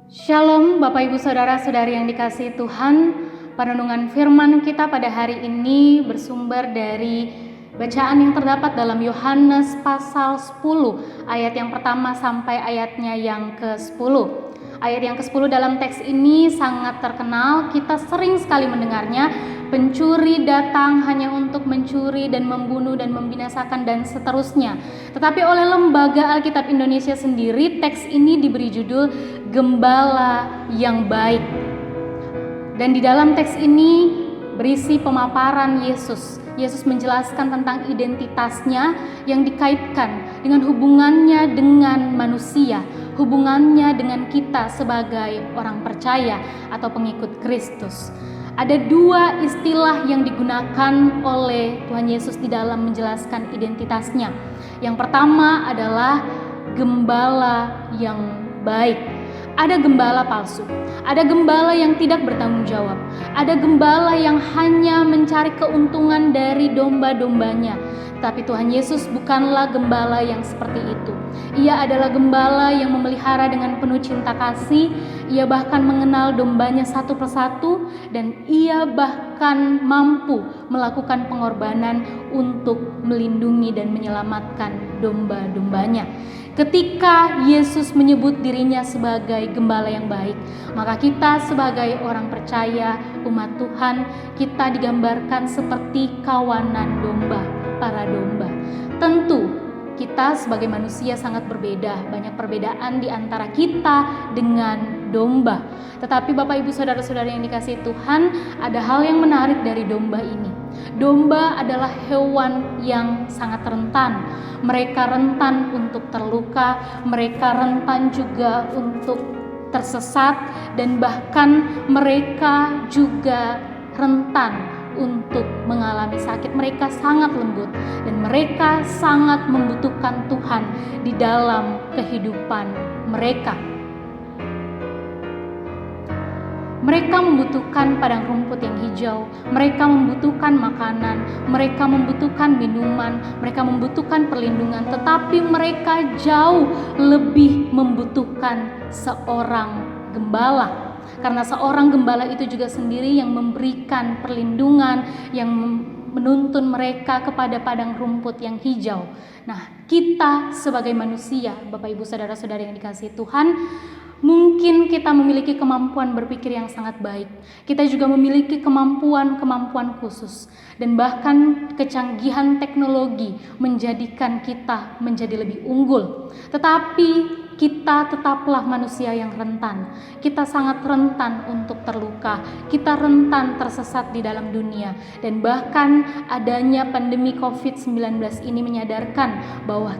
Shalom Bapak Ibu Saudara-saudari yang dikasihi Tuhan. Perenungan firman kita pada hari ini bersumber dari bacaan yang terdapat dalam Yohanes pasal 10 ayat yang pertama sampai ayatnya yang ke-10. Ayat yang ke-10 dalam teks ini sangat terkenal, kita sering sekali mendengarnya. Pencuri datang hanya untuk mencuri dan membunuh dan membinasakan dan seterusnya. Tetapi oleh Lembaga Alkitab Indonesia sendiri, teks ini diberi judul Gembala yang Baik. Dan di dalam teks ini berisi pemaparan Yesus. Yesus menjelaskan tentang identitasnya yang dikaitkan dengan hubungannya dengan manusia, hubungannya dengan kita sebagai orang percaya atau pengikut Kristus. Ada dua istilah yang digunakan oleh Tuhan Yesus di dalam menjelaskan identitasnya. Yang pertama adalah gembala yang baik. Ada gembala palsu, ada gembala yang tidak bertanggung jawab, ada gembala yang hanya mencari keuntungan dari domba-dombanya. Tapi Tuhan Yesus bukanlah gembala yang seperti itu. Ia adalah gembala yang memelihara dengan penuh cinta kasih. Ia bahkan mengenal dombanya satu persatu, dan ia bahkan mampu melakukan pengorbanan untuk melindungi dan menyelamatkan domba-dombanya. Ketika Yesus menyebut dirinya sebagai gembala yang baik, maka kita sebagai orang percaya, umat Tuhan, kita digambarkan seperti kawanan domba, para domba. Tentu kita sebagai manusia sangat berbeda, banyak perbedaan di antara kita dengan domba. Tetapi Bapak Ibu Saudara-saudari yang dikasihi Tuhan, ada hal yang menarik dari domba ini. Domba adalah hewan yang sangat rentan. Mereka rentan untuk terluka, mereka rentan juga untuk tersesat, dan bahkan mereka juga rentan untuk mengalami sakit. Mereka sangat lembut dan mereka sangat membutuhkan Tuhan di dalam kehidupan mereka. Mereka membutuhkan padang rumput yang hijau, mereka membutuhkan makanan, mereka membutuhkan minuman, mereka membutuhkan perlindungan, tetapi mereka jauh lebih membutuhkan seorang gembala. Karena seorang gembala itu juga sendiri yang memberikan perlindungan, yang menuntun mereka kepada padang rumput yang hijau. Nah, kita sebagai manusia, Bapak Ibu Saudara-saudari yang dikasihi Tuhan, mungkin kita memiliki kemampuan berpikir yang sangat baik. Kita juga memiliki kemampuan khusus. Dan bahkan kecanggihan teknologi menjadikan kita menjadi lebih unggul. Tetapi kita tetaplah manusia yang rentan. Kita sangat rentan untuk terluka. Kita rentan tersesat di dalam dunia. Dan bahkan adanya pandemi COVID-19 ini menyadarkan bahwa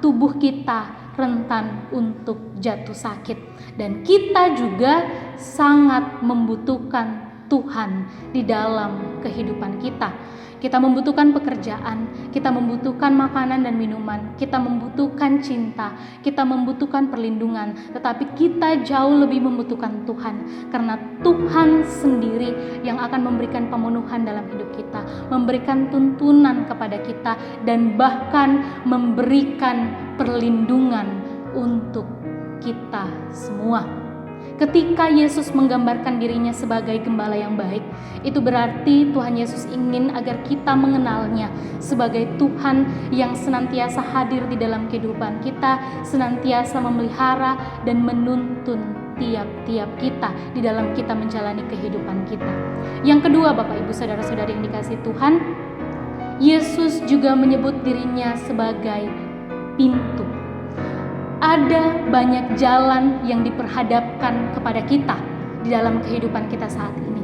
tubuh kita rentan untuk jatuh sakit. Dan kita juga sangat membutuhkan Tuhan di dalam kehidupan kita. Kita membutuhkan pekerjaan, kita membutuhkan makanan dan minuman, kita membutuhkan cinta, kita membutuhkan perlindungan, tetapi kita jauh lebih membutuhkan Tuhan, karena Tuhan sendiri yang akan memberikan pemenuhan dalam hidup kita, memberikan tuntunan kepada kita, dan bahkan memberikan perlindungan untuk kita semua. Ketika Yesus menggambarkan dirinya sebagai gembala yang baik, itu berarti Tuhan Yesus ingin agar kita mengenalnya sebagai Tuhan yang senantiasa hadir di dalam kehidupan kita, senantiasa memelihara dan menuntun tiap-tiap kita di dalam kita menjalani kehidupan kita. Yang kedua, Bapak Ibu Saudara-saudari yang dikasihi Tuhan, Yesus juga menyebut dirinya sebagai pintu. Ada banyak jalan yang diperhadapkan kepada kita di dalam kehidupan kita saat ini.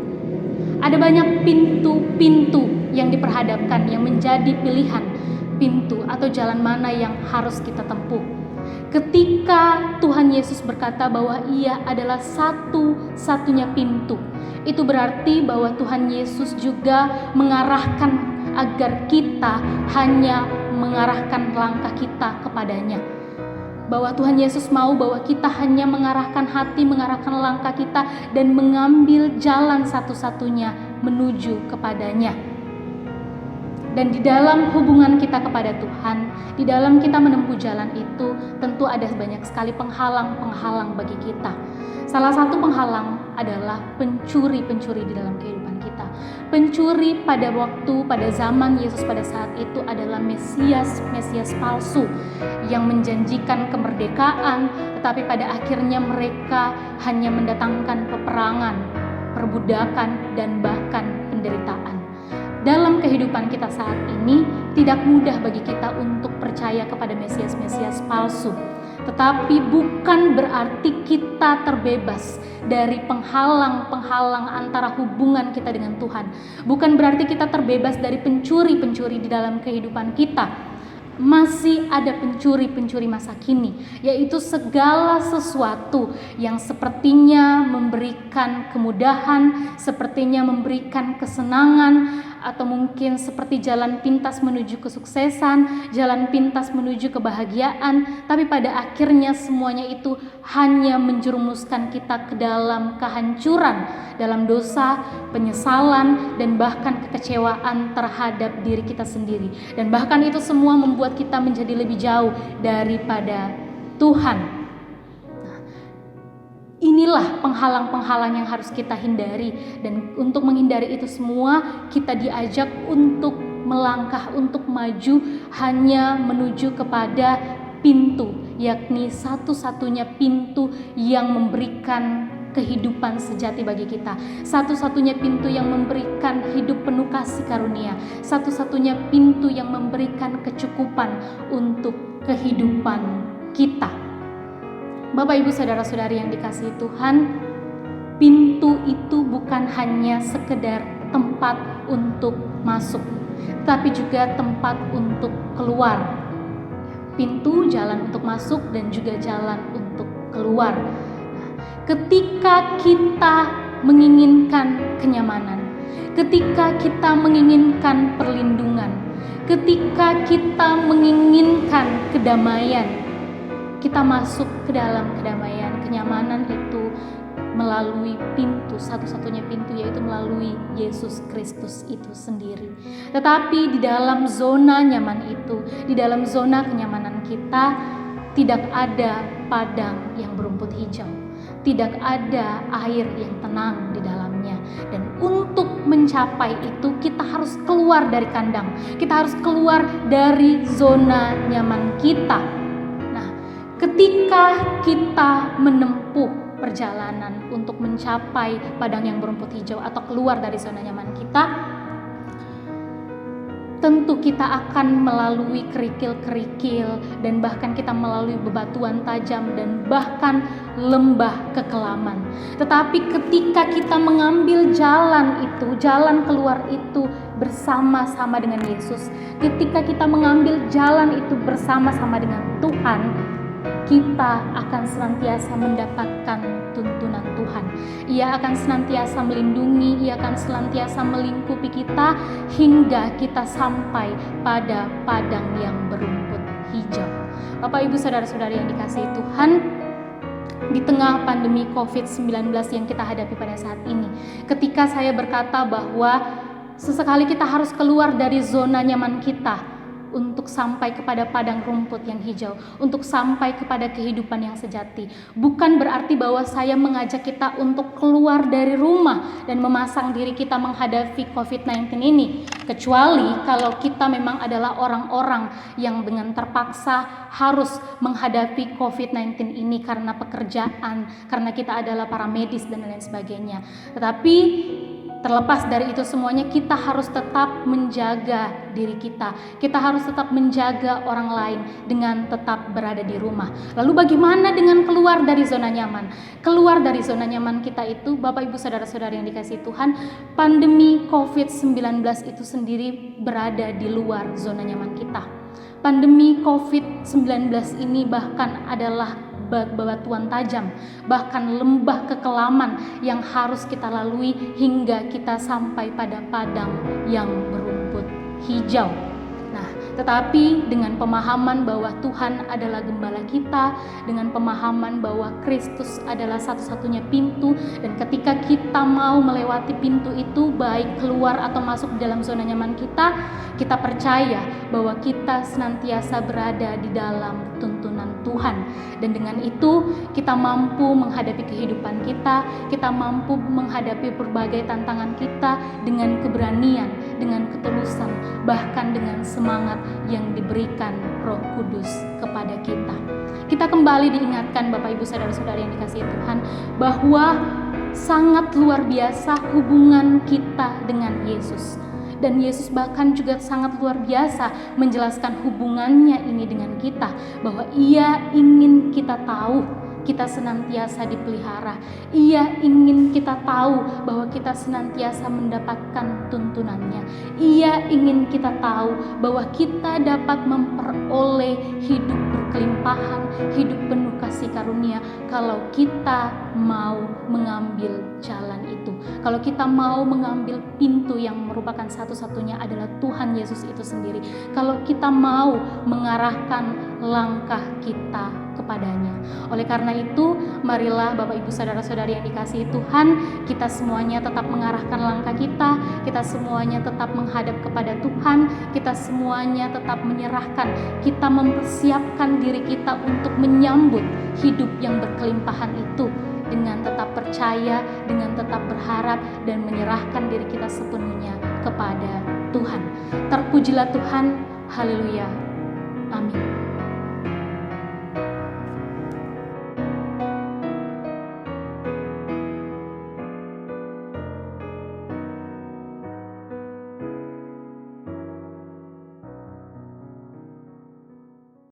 Ada banyak pintu-pintu yang diperhadapkan, yang menjadi pilihan pintu atau jalan mana yang harus kita tempuh. Ketika Tuhan Yesus berkata bahwa Ia adalah satu-satunya pintu, itu berarti bahwa Tuhan Yesus juga mengarahkan agar kita hanya mengarahkan langkah kita kepadanya. Bahwa Tuhan Yesus mau bahwa kita hanya mengarahkan hati, mengarahkan langkah kita, dan mengambil jalan satu-satunya menuju kepadanya. Dan di dalam hubungan kita kepada Tuhan, di dalam kita menempuh jalan itu, tentu ada banyak sekali penghalang-penghalang bagi kita. Salah satu penghalang adalah pencuri-pencuri di dalam kehidupan kita. Pencuri pada zaman Yesus pada saat itu adalah Mesias palsu yang menjanjikan kemerdekaan, tetapi pada akhirnya mereka hanya mendatangkan peperangan, perbudakan, dan bahkan penderitaan. Dalam kehidupan kita saat ini, tidak mudah bagi kita untuk percaya kepada Mesias palsu. Tetapi bukan berarti kita terbebas dari penghalang-penghalang antara hubungan kita dengan Tuhan. Bukan berarti kita terbebas dari pencuri-pencuri di dalam kehidupan kita. Masih ada pencuri-pencuri masa kini, yaitu segala sesuatu yang sepertinya memberikan kemudahan, sepertinya memberikan kesenangan, atau mungkin seperti jalan pintas menuju kesuksesan, jalan pintas menuju kebahagiaan, tapi pada akhirnya semuanya itu hanya menjerumuskan kita ke dalam kehancuran, dalam dosa, penyesalan, dan bahkan kekecewaan terhadap diri kita sendiri. Dan bahkan itu semua membuat kita menjadi lebih jauh daripada Tuhan. Inilah penghalang-penghalang yang harus kita hindari, dan untuk menghindari itu semua kita diajak untuk melangkah, untuk maju hanya menuju kepada pintu, yakni satu-satunya pintu yang memberikan kehidupan sejati bagi kita, satu-satunya pintu yang memberikan hidup penuh kasih karunia, satu-satunya pintu yang memberikan kecukupan untuk kehidupan kita. Bapak, Ibu, saudara-saudari yang dikasihi Tuhan, pintu itu bukan hanya sekedar tempat untuk masuk, tapi juga tempat untuk keluar. Pintu, jalan untuk masuk, dan juga jalan untuk keluar. Ketika kita menginginkan kenyamanan, ketika kita menginginkan perlindungan, ketika kita menginginkan kedamaian, kita masuk ke dalam kedamaian, kenyamanan itu melalui pintu, satu-satunya pintu, yaitu melalui Yesus Kristus itu sendiri. Tetapi di dalam zona nyaman itu, di dalam zona kenyamanan kita, tidak ada padang yang berumput hijau, tidak ada air yang tenang di dalamnya. Dan untuk mencapai itu kita harus keluar dari kandang, kita harus keluar dari zona nyaman kita. Ketika kita menempuh perjalanan untuk mencapai padang yang berumput hijau atau keluar dari zona nyaman kita, tentu kita akan melalui kerikil-kerikil, dan bahkan kita melalui bebatuan tajam dan bahkan lembah kekelaman. Tetapi ketika kita mengambil jalan itu, jalan keluar itu bersama-sama dengan Yesus, ketika kita mengambil jalan itu bersama-sama dengan Tuhan, kita akan senantiasa mendapatkan tuntunan Tuhan. Ia akan senantiasa melindungi, Ia akan senantiasa melingkupi kita hingga kita sampai pada padang yang berumput hijau. Bapak, Ibu, saudara-saudari yang dikasihi Tuhan, di tengah pandemi COVID-19 yang kita hadapi pada saat ini, ketika saya berkata bahwa sesekali kita harus keluar dari zona nyaman kita untuk sampai kepada padang rumput yang hijau, untuk sampai kepada kehidupan yang sejati. Bukan berarti bahwa saya mengajak kita untuk keluar dari rumah dan memasang diri kita menghadapi COVID-19 ini, kecuali kalau kita memang adalah orang-orang yang dengan terpaksa harus menghadapi COVID-19 ini karena pekerjaan, karena kita adalah para medis dan lain sebagainya. Tetapi terlepas dari itu semuanya, kita harus tetap menjaga diri kita. Kita harus tetap menjaga orang lain dengan tetap berada di rumah. Lalu bagaimana dengan keluar dari zona nyaman? Keluar dari zona nyaman kita itu, Bapak, Ibu, saudara-saudari yang dikasihi Tuhan, pandemi COVID-19 itu sendiri berada di luar zona nyaman kita. Pandemi COVID-19 ini bahkan adalah bebatuan tajam, bahkan lembah kekelaman yang harus kita lalui hingga kita sampai pada padang yang berumput hijau. Nah, tetapi dengan pemahaman bahwa Tuhan adalah gembala kita, dengan pemahaman bahwa Kristus adalah satu-satunya pintu, dan ketika kita mau melewati pintu itu, baik keluar atau masuk dalam zona nyaman kita, kita percaya bahwa kita senantiasa berada di dalam tuntunan Tuhan. Dan dengan itu kita mampu menghadapi kehidupan kita mampu menghadapi berbagai tantangan kita dengan keberanian, dengan ketulusan, bahkan dengan semangat yang diberikan Roh Kudus kepada kita. Kita kembali diingatkan Bapak Ibu Saudara-saudari yang dikasihi Tuhan, bahwa sangat luar biasa hubungan kita dengan Yesus. Dan Yesus bahkan juga sangat luar biasa menjelaskan hubungannya ini dengan kita, bahwa Ia ingin kita tahu kita senantiasa dipelihara. Ia ingin kita tahu bahwa kita senantiasa mendapatkan tuntunannya. Ia ingin kita tahu bahwa kita dapat memperoleh hidup berkelimpahan, hidup penuh kasih karunia kalau kita mau mengambil jalan itu. Kalau kita mau mengambil pintu yang merupakan satu-satunya adalah Tuhan Yesus itu sendiri. Kalau kita mau mengarahkan langkah kita kepadanya. Oleh karena itu, marilah Bapak Ibu Saudara-saudari yang dikasihi Tuhan, kita semuanya tetap mengarahkan langkah kita semuanya tetap menghadap kepada Tuhan, kita semuanya tetap menyerahkan, kita mempersiapkan diri kita untuk menyambut hidup yang berkelimpahan itu dengan tetap percaya, dengan tetap berharap dan menyerahkan diri kita sepenuhnya kepada Tuhan. Terpujilah Tuhan, haleluya, amin.